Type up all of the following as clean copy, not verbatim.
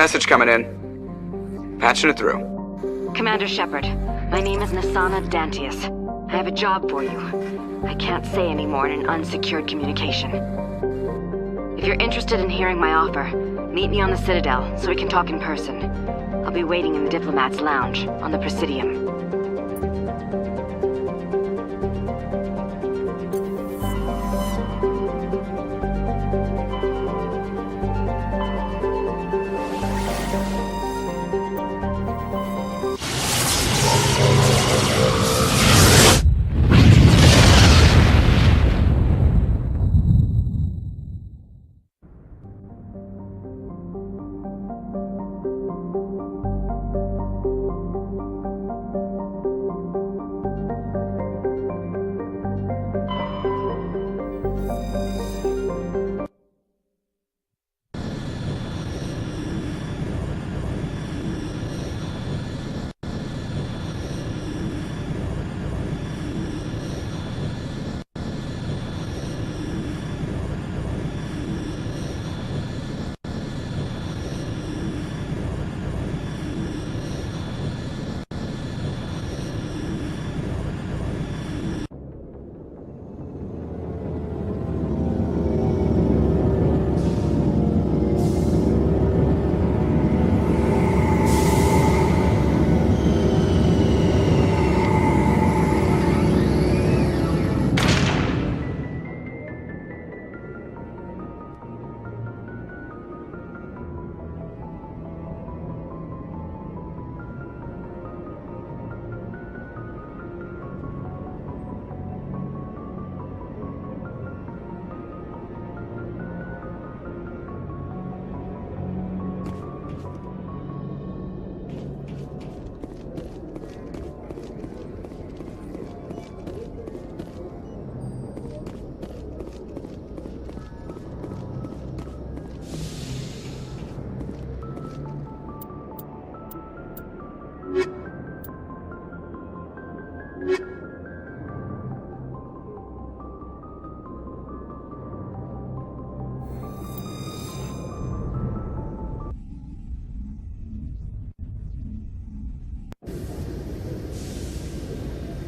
Message coming in. Patching it through. Commander Shepard, my name is Nasana Dantius. I have a job for you. I can't say any more in an unsecured communication. If you're interested in hearing my offer, meet me on the Citadel so we can talk in person. I'll be waiting in the Diplomat's Lounge on the Presidium.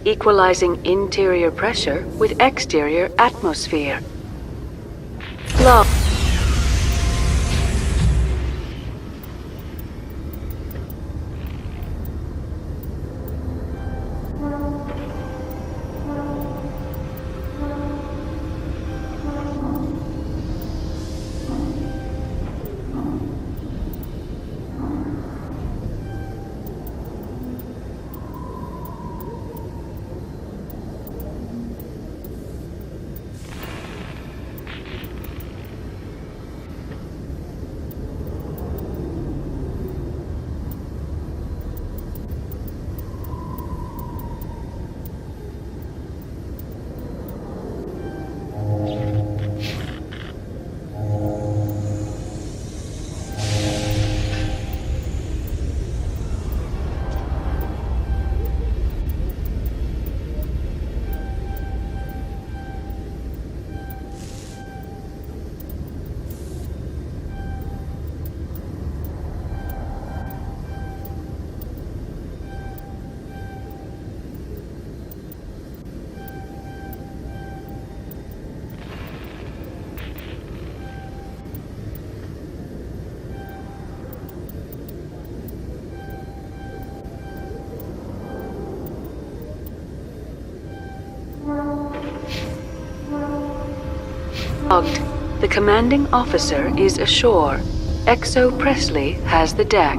Equalizing interior pressure with exterior atmosphere. Log. The commanding officer is ashore. XO Presley has the deck.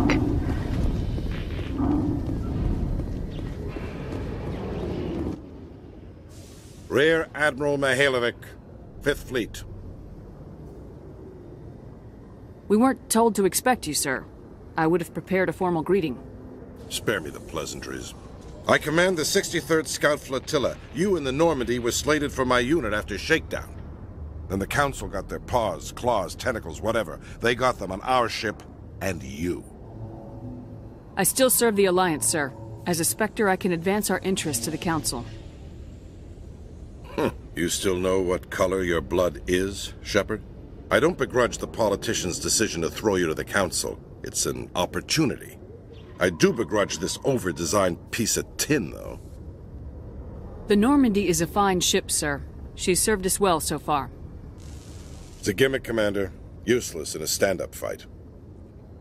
Rear Admiral Mihailovic, 5th Fleet. We weren't told to expect you, sir. I would have prepared a formal greeting. Spare me the pleasantries. I command the 63rd Scout Flotilla. You and the Normandy were slated for my unit after shakedown. Then the Council got their paws, claws, tentacles, whatever. They got them on our ship, and you. I still serve the Alliance, sir. As a Spectre, I can advance our interests to the Council. You still know what color your blood is, Shepard? I don't begrudge the politicians' decision to throw you to the Council, It's an opportunity. I do begrudge this over-designed piece of tin, though. The Normandy is a fine ship, sir. She's served us well so far. It's a gimmick, Commander. Useless in a stand-up fight.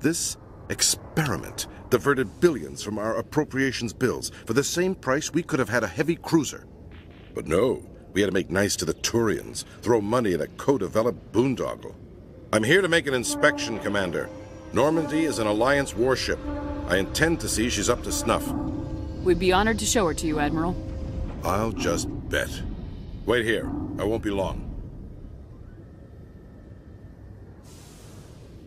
This experiment diverted billions from our appropriations bills. For the same price, we could have had a heavy cruiser. But no, we had to make nice to the Turians, throw money at a co-developed boondoggle. I'm here to make an inspection, Commander. Normandy is an Alliance warship. I intend to see she's up to snuff. We'd be honored to show her to you, Admiral. I'll just bet. Wait here. I won't be long.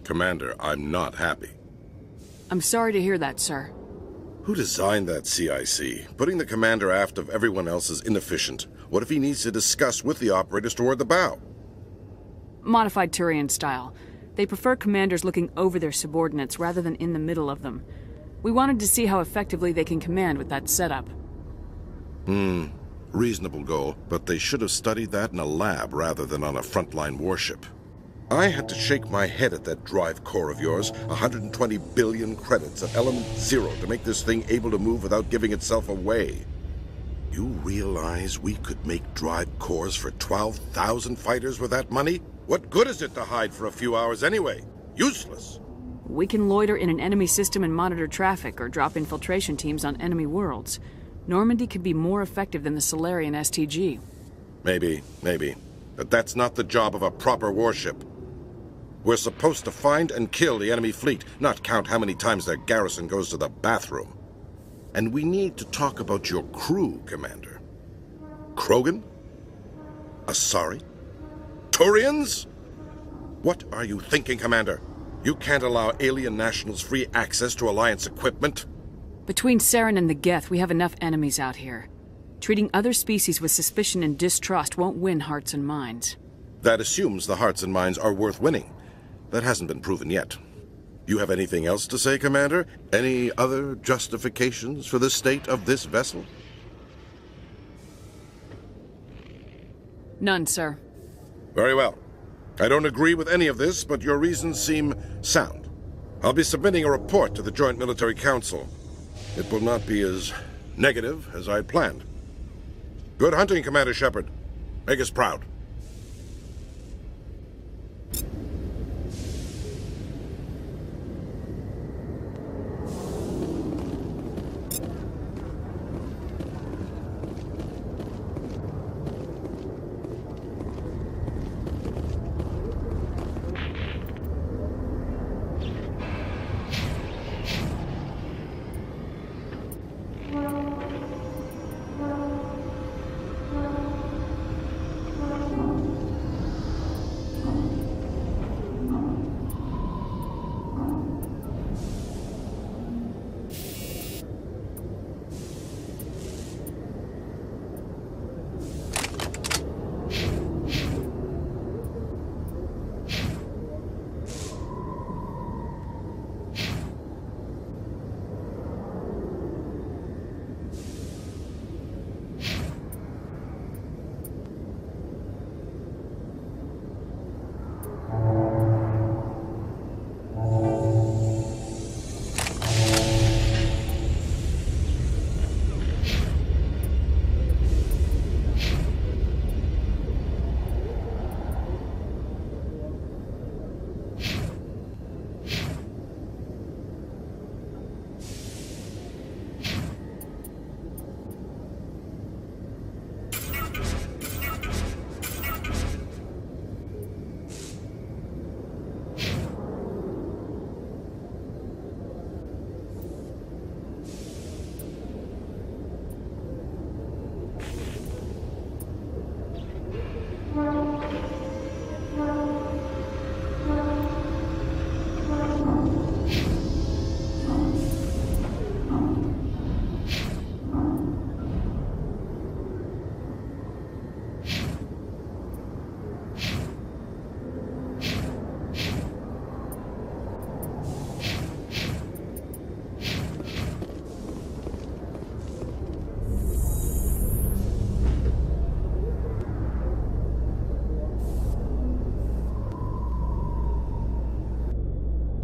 Commander, I'm not happy. I'm sorry to hear that, sir. Who designed that CIC? Putting the commander aft of everyone else is inefficient. What if he needs to discuss with the operators toward the bow? Modified Turian style. They prefer commanders looking over their subordinates rather than in the middle of them. We wanted to see how effectively they can command with that setup. Reasonable goal, but they should have studied that in a lab rather than on a frontline warship. I had to shake my head at that drive core of yours, 120 billion credits at element 0 to make this thing able to move without giving itself away. You realize we could make drive cores for 12,000 fighters with that money? What good is it to hide for a few hours anyway? Useless. We can loiter in an enemy system and monitor traffic or drop infiltration teams on enemy worlds. Normandy could be more effective than the Solarian STG. Maybe. But that's not the job of a proper warship. We're supposed to find and kill the enemy fleet, not count how many times their garrison goes to the bathroom. And we need to talk about your crew, Commander. Krogan? Asari? Turians? What are you thinking, Commander? You can't allow alien nationals free access to Alliance equipment? Between Saren and the Geth, we have enough enemies out here. Treating other species with suspicion and distrust won't win hearts and minds. That assumes the hearts and minds are worth winning. That hasn't been proven yet. You have anything else to say, Commander? Any other justifications for the state of this vessel? None, sir. Very well. I don't agree with any of this, but your reasons seem sound. I'll be submitting a report to the Joint Military Council. It will not be as negative as I planned. Good hunting, Commander Shepard. Make us proud.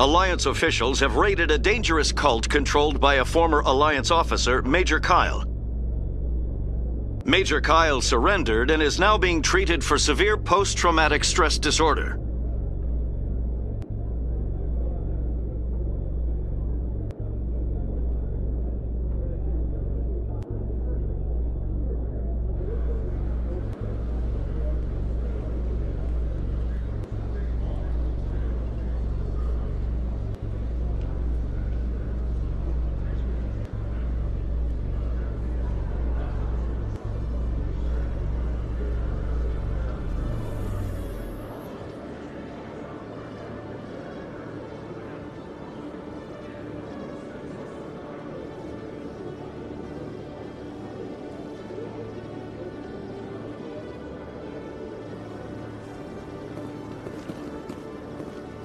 Alliance officials have raided a dangerous cult controlled by a former Alliance officer, Major Kyle. Major Kyle surrendered and is now being treated for severe post-traumatic stress disorder.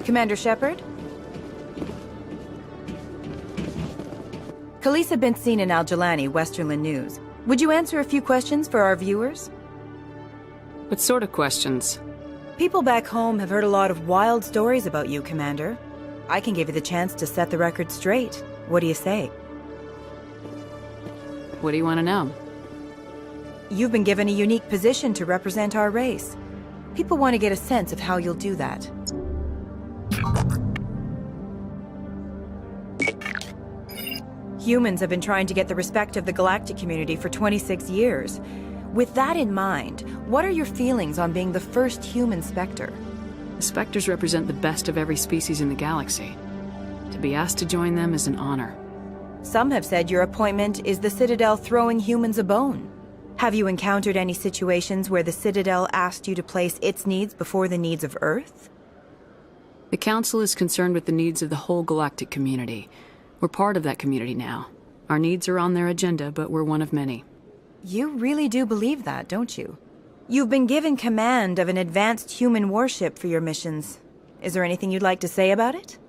Commander Shepard? Khaleesa been seen in Al-Jalani, Westerland News. Would you answer a few questions for our viewers? What sort of questions? People back home have heard a lot of wild stories about you, Commander. I can give you the chance to set the record straight. What do you say? What do you want to know? You've been given a unique position to represent our race. People want to get a sense of how you'll do that. Humans have been trying to get the respect of the galactic community for 26 years. With that in mind, what are your feelings on being the first human Spectre? The Spectres represent the best of every species in the galaxy. To be asked to join them is an honor. Some have said your appointment is the Citadel throwing humans a bone. Have you encountered any situations where the Citadel asked you to place its needs before the needs of Earth? The Council is concerned with the needs of the whole galactic community. We're part of that community now. Our needs are on their agenda, but we're one of many. You really do believe that, don't you? You've been given command of an advanced human warship for your missions. Is there anything you'd like to say about it?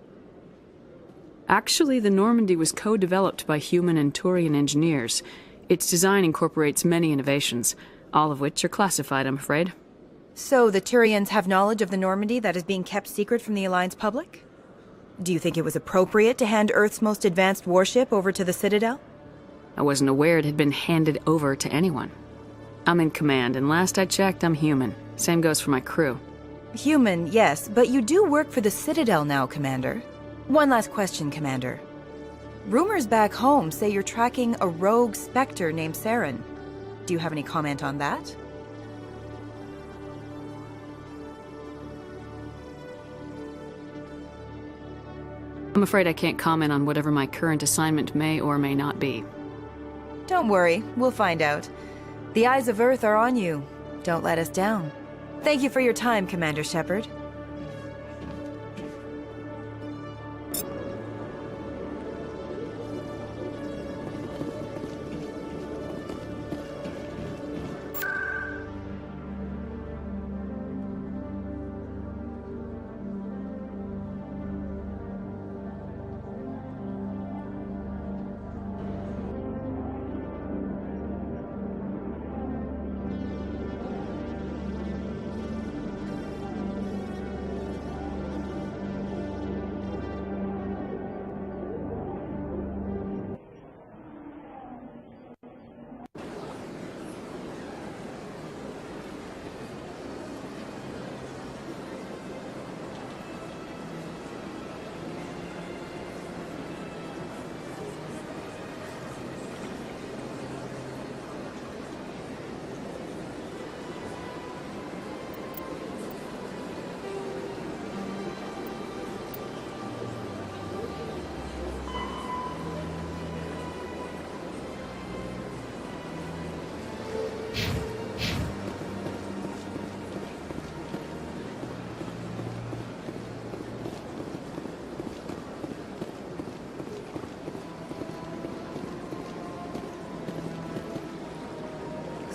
Actually, the Normandy was co-developed by human and Turian engineers. Its design incorporates many innovations, all of which are classified, I'm afraid. So the Turians have knowledge of the Normandy that is being kept secret from the Alliance public? Do you think it was appropriate to hand Earth's most advanced warship over to the Citadel? I wasn't aware it had been handed over to anyone. I'm in command, and last I checked, I'm human. Same goes for my crew. Human, yes, but you do work for the Citadel now, Commander. One last question, Commander. Rumors back home say you're tracking a rogue Spectre named Saren. Do you have any comment on that? I'm afraid I can't comment on whatever my current assignment may or may not be. Don't worry, we'll find out. The eyes of Earth are on you. Don't let us down. Thank you for your time, Commander Shepard.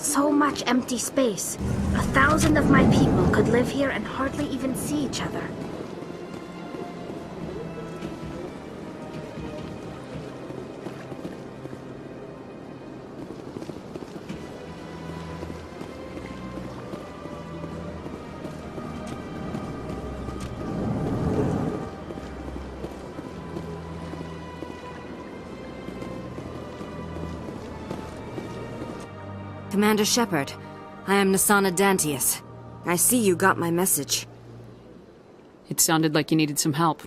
So much empty space. 1,000 of my people could live here and hardly even see each other. Commander Shepard, I am Nasana Dantius. I see you got my message. It sounded like you needed some help.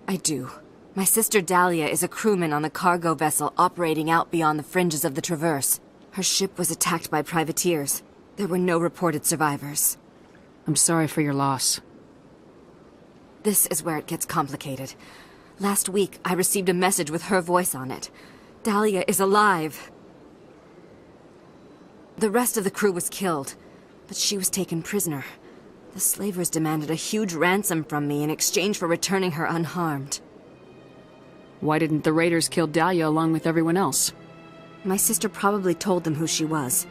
I do. My sister Dahlia is a crewman on the cargo vessel operating out beyond the fringes of the Traverse. Her ship was attacked by privateers. There were no reported survivors. I'm sorry for your loss. This is where it gets complicated. Last week, I received a message with her voice on it. Dahlia is alive. The rest of the crew was killed, but she was taken prisoner. The slavers demanded a huge ransom from me in exchange for returning her unharmed. Why didn't the raiders kill Dahlia along with everyone else? My sister probably told them who she was.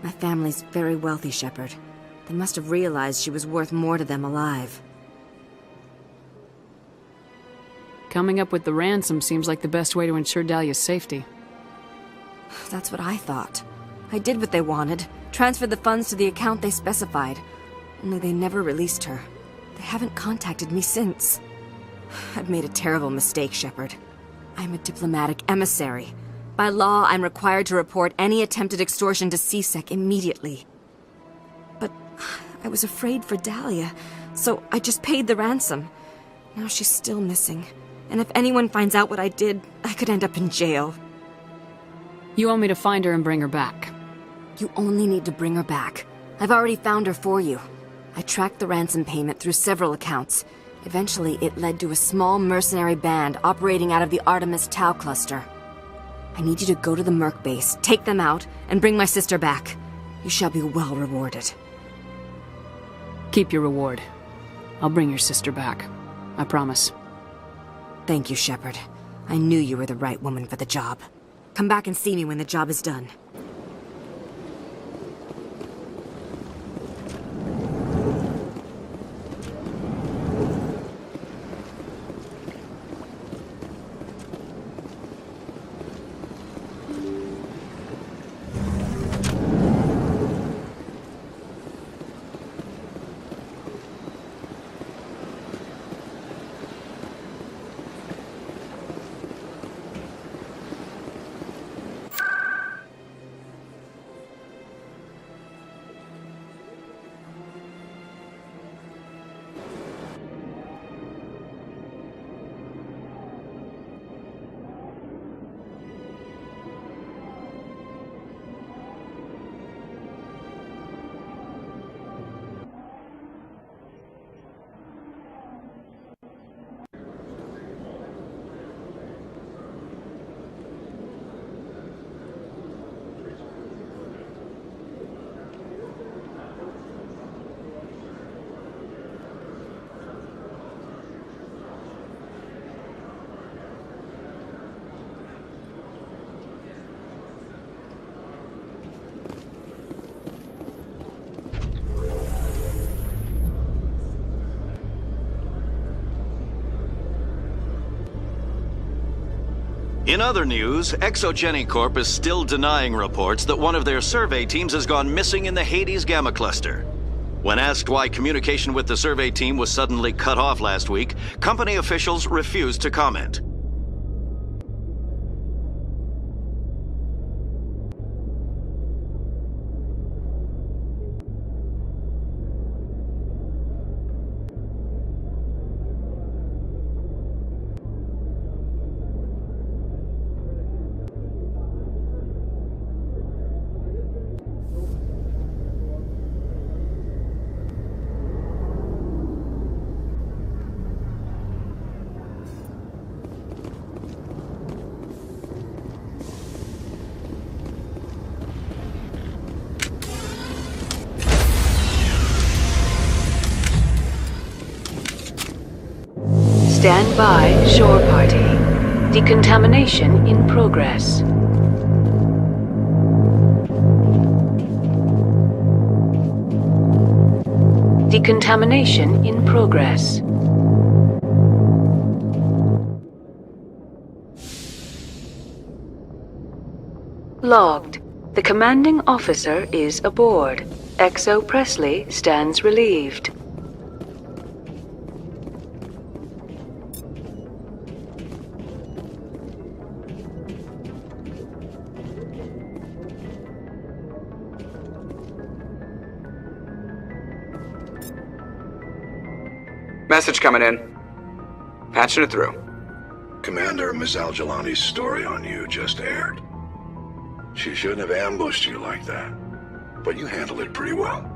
My family's very wealthy, Shepard. They must have realized she was worth more to them alive. Coming up with the ransom seems like the best way to ensure Dahlia's safety. That's what I thought. I did what they wanted, transferred the funds to the account they specified. Only they never released her. They haven't contacted me since. I've made a terrible mistake, Shepard. I'm a diplomatic emissary. By law, I'm required to report any attempted extortion to CSEC immediately. But I was afraid for Dahlia, so I just paid the ransom. Now she's still missing. And if anyone finds out what I did, I could end up in jail. You want me to find her and bring her back? You only need to bring her back. I've already found her for you. I tracked the ransom payment through several accounts. Eventually, it led to a small mercenary band operating out of the Artemis Tau cluster. I need you to go to the Merc base, take them out, and bring my sister back. You shall be well rewarded. Keep your reward. I'll bring your sister back. I promise. Thank you, Shepard. I knew you were the right woman for the job. Come back and see me when the job is done. In other news, Exogeny Corp is still denying reports that one of their survey teams has gone missing in the Hades Gamma Cluster. When asked why communication with the survey team was suddenly cut off last week, company officials refused to comment. Stand by, shore party. Decontamination in progress. Decontamination in progress. Logged. The commanding officer is aboard. Exo Presley stands relieved. Message coming in. Patching it through. Commander, Miss Al-Jalani's story on you just aired. She shouldn't have ambushed you like that, but you handled it pretty well.